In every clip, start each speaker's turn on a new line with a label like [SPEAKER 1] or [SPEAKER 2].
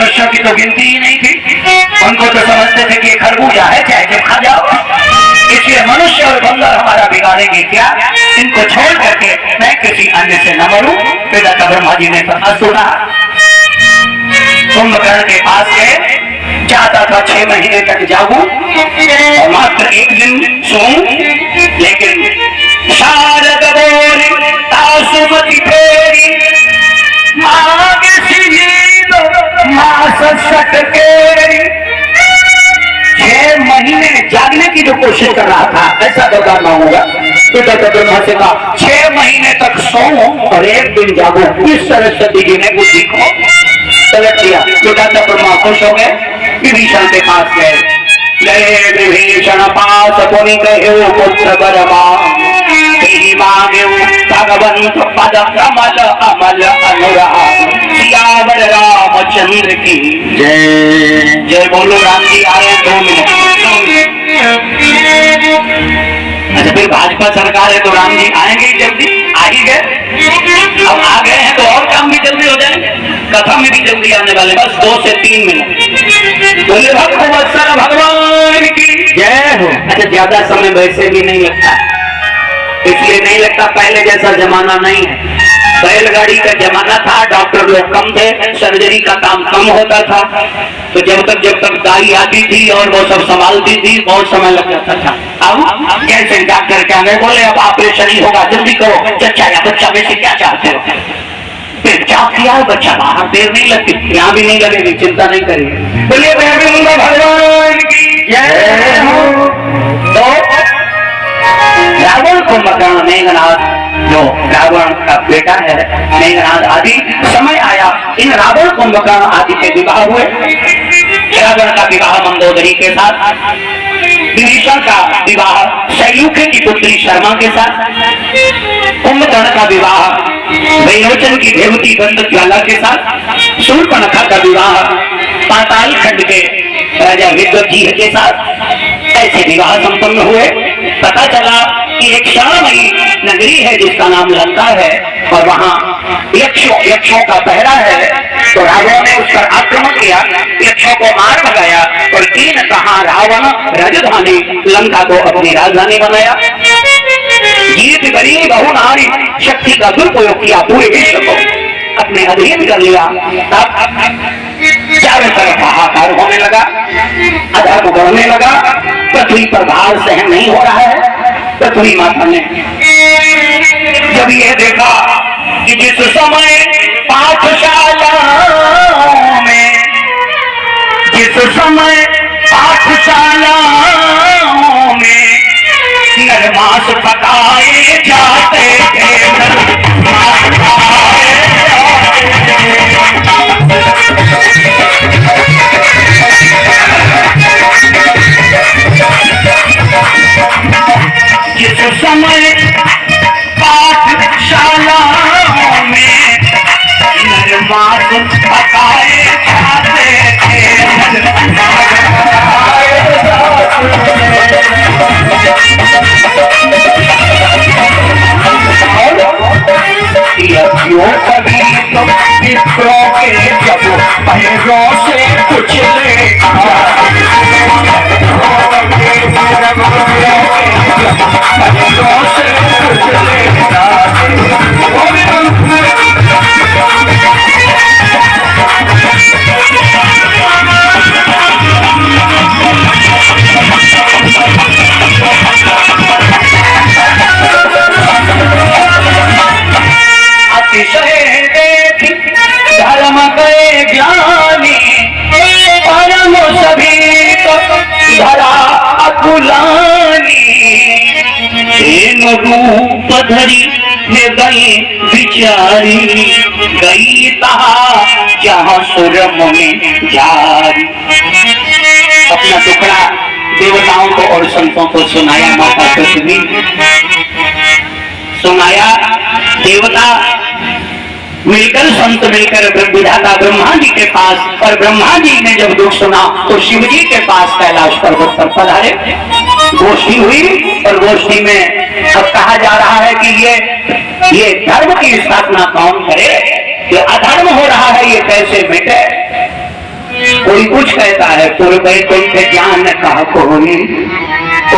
[SPEAKER 1] मनुष्यों की तो गिनती ही नहीं थी। उनको तो समझते थे कि खरबूजा है, चाहे जब खा जाओ। इसलिए मनुष्य और बंदर हमारा बिगाड़ेंगे क्या? इनको छोड़ करके मैं किसी अन्य से न मरूं। पिता ब्रह्मा जी ने कथा सुना, कुंभकर्ण के पास गए, चाहता था 6 महीने तक जागूं और मात्र 1 दिन सोऊं, लेकिन शारद बोली तासुमति फेरी मांगे नींद मास सटकेरी। 6 महीने जागने की जो कोशिश कर रहा था, ऐसा दरबार ना होगा। पिता ब्रह्मा से कहा 6 महीने तक सोऊं और 1 दिन जागूं। इस तरह सती जी ने बुद्धि को पलट दिया। पिता ब्रह्मा खुश हो गए, विभीषण के पास गए। विभीषण पास पुनि कहे पुत्र बरमा मांगे भगवंत पद कमल अमल अनुराग। सियावर रामचंद्र की जय जय। बोलो राम जी आए 2 मिनट। अच्छा, फिर भाजपा सरकार है तो राम जी आएंगे जल्दी, आ ही गए। अब आ गए हैं तो और काम भी जल्दी हो जाएंगे, कथा में भी जल्दी आने वाले। बस 2 से 3 मिनट। बोले भगवत्सर भगवान की जय हो। अच्छा, ज्यादा समय वैसे भी नहीं लगता, इसलिए नहीं लगता, पहले जैसा जमाना नहीं है। बैलगाड़ी का जमाना था, डॉक्टर लोग कम थे, सर्जरी का काम कम होता था। तो जब तक गाड़ी आती थी और वो सब संभालती थी, बहुत समय लग जाता था। अब कैसे डॉक्टर क्या गए, बोले अब ऑपरेशन ही होगा, जल्दी करो। चचा या बच्चा में से क्या चाहते हो? पेशाब किया है बच्चा बाहर, देर नहीं लगती, यहाँ भी नहीं लगेगी, चिंता नहीं करिए। बोलिए भगवान की जय हो। तो रावण कुंभकर्ण मेघनाद, जो रावण का बेटा है मेघनाद आदि, समय आया इन रावण कुंभकर्ण आदि के विवाह हुए। रावण का विवाह मंदोदरी के साथ, विभीषण का विवाह शैलूखे की पुत्री शर्मा के साथ, कुंभकर्ण का विवाह वैरोचन की देवती बंद ज्वाला के साथ, शूर्पणखा का विवाह पाताल खंड के राजा विद्वजीह के साथ। ऐसे विवाह संपन्न हुए। पता चला कि एक क्षणमयी नगरी है जिसका नाम लंका है और वहाँ यक्षों का पहरा है। तो रावण ने उस पर आक्रमण किया, यक्षों को मार भगाया और 3 कहा रावण राजधानी लंका को अपनी राजधानी बनाया। जीत गरीब बहु नारी शक्ति का दुरुपयोग किया, पूरे विश्व को अपने अधीन कर लिया। तब चारों तरफ हाहाकार होने लगा, अधर्म बढ़ने लगा, पृथ्वी पर भार सहन नहीं हो रहा है। पृथ्वी माता ने जब ये देखा कि जिस समय पाठशालाओं में, जिस समय पाठशालाओं में नरमास पकाए जाते थे, नरमास पकाए जिस समय पाठशालाओं में नरमास पकाए जाते थे, कभी तो मित्रों के जब पैरों से कुछ ले धर्म के ज्ञानी परम सभी धरा अकुलानी, रूप धरी गई बिचारी, गई तहा जहाँ सुरम में जारी। अपना टुकड़ा देवताओं को और संतों को सुनाया, माता पृथ्वी सुनाया। देवता मिलकर, संत मिलकर विधाता ब्रह्मा जी के पास, और ब्रह्मा जी ने जब दुख सुना तो शिव जी के पास कैलाश पर्वत पर पधारे। गोष्ठी हुई और गोष्ठी में अब कहा जा रहा है कि ये धर्म की स्थापना कौन करे, ये अधर्म हो रहा है, ये कैसे मिटे। कोई कुछ कहता है पूर्व कुंठ ज्ञान का कोई तो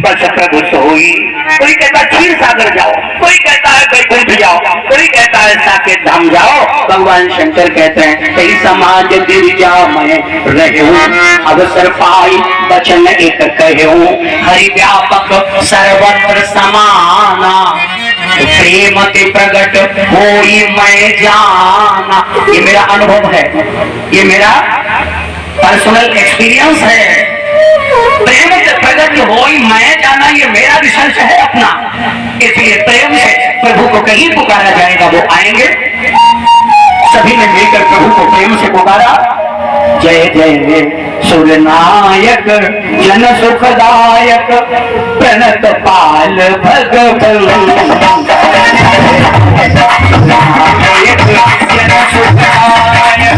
[SPEAKER 1] बस प्रभु सोई। कोई कहता है क्षीर सागर जाओ, कोई कहता है वैकुंठ जाओ, कोई कहता है साकेत धाम जाओ। भगवान शंकर कहते हैं कई समाज गिरिजा में रहूं, अवसर पाई वचन एक कहूं, हरि व्यापक सर्वत्र समाना, प्रेम के प्रगट होई मैं जाना। ये मेरा अनुभव है, ये मेरा पर्सनल एक्सपीरियंस है। प्रेम से प्रगट होई मैं जाना, ये मेरा रिसर्च है अपना। इसलिए प्रेम से प्रभु को कहीं पुकारा जाएगा वो आएंगे। सभी ने मिलकर प्रभु को प्रेम से पुकारा। जय जय सुरनायक जन सुखदायक प्रणत पाल भगवन्, जन सुखदायक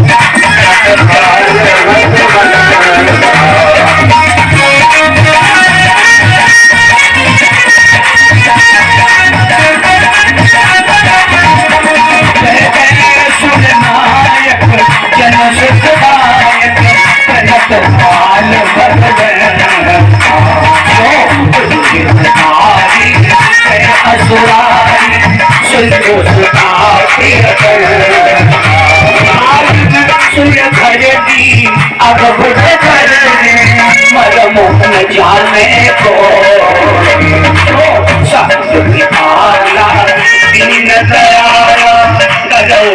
[SPEAKER 1] प्रणत पाल भगवन्। जाने को दीन दयाल करो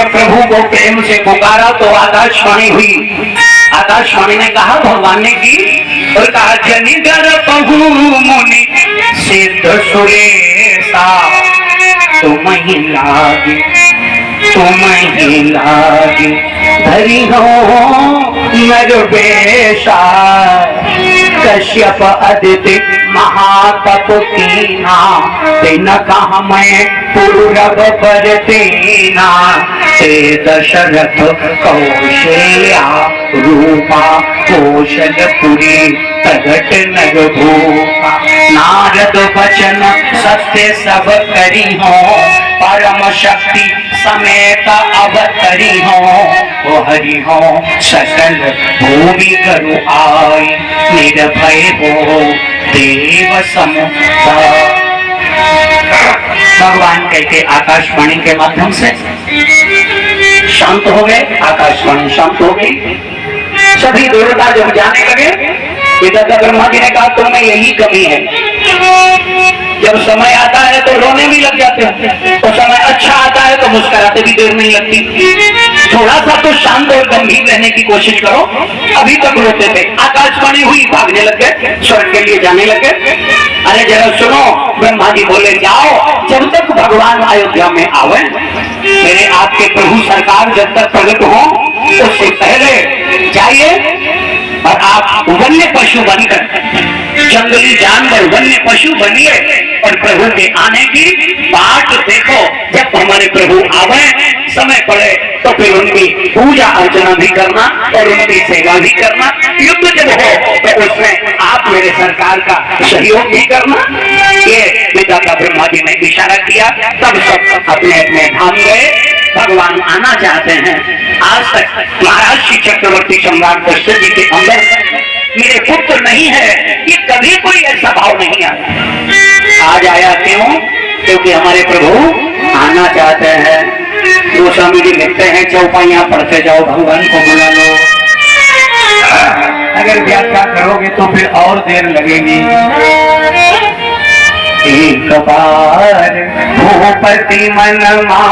[SPEAKER 1] प्रभु को प्रेम से पुकारा तो आकाशवाणी हुई। आकाशवाणी ने कहा, भगवान ने की और कहा, जनि गर पहु मुनि सिद्ध सुरेशा, तुम ही लागे धरी हो नर बेशा, कश्यप अदिति महातप कीना, तेन कहा मैं पूरब पर तेना, ते दशरथ कौशल्या रूपा, कौशलपुरी प्रगट नर भूपा, नारद वचन सत्य सब करी हो, परम शक्ति समेत अवतरी हो, वो हरि हो सकल भूमि करु आई, निर्भय हो देव समुदाय। भगवान कहते आकाशवाणी के माध्यम से शांत हो गए, आकाशवाणी शांत हो गई। सभी देवता जब जाने लगे, पिता ब्रह्मा जी ने कहा तुम्हें यही कमी है, जब समय आता है तो रोने भी लग जाते हैं, तो समय अच्छा आता है तो मुस्कुराते भी देर नहीं लगती। थोड़ा सा तो शांत और गंभीर रहने की कोशिश करो। अभी तक रोते थे, आकाशवाणी हुई भागने लग गए, स्वर्ग के लिए जाने लगे। अरे जरा सुनो, ब्रह्मा जी बोले जाओ, जब तक भगवान अयोध्या में आवे, मेरे आपके प्रभु सरकार जब तक प्रकट हो उससे पहले जाइए और आप वन्य पशु बनकर, जंगली जानवर वन्य पशु बनिए और प्रभु के आने की बाट देखो। जब हमारे प्रभु आवे, समय पड़े तो फिर उनकी पूजा अर्चना भी करना और उनकी सेवा भी करना। युद्ध जब हो तो उसमें आप मेरे सरकार का सहयोग भी करना। ये पिता का ब्रह्मा जी ने इशारा किया, तब सब अपने अपने धाम गए। भगवान आना चाहते हैं। आज तक महाराज श्री चक्रवर्ती सम्राट दशरथ जी के अंदर मेरे पुत्र नहीं है, ये कभी कोई ऐसा भाव नहीं आया। आज आया क्यों? क्योंकि हमारे प्रभु आना चाहते हैं। गोस्वामी जी लिखते हैं, चौपाइयां पढ़ते जाओ, भगवान को बुला लो। अगर व्याख्या करोगे तो फिर और देर लगेगी। एक बार भूपति मन मा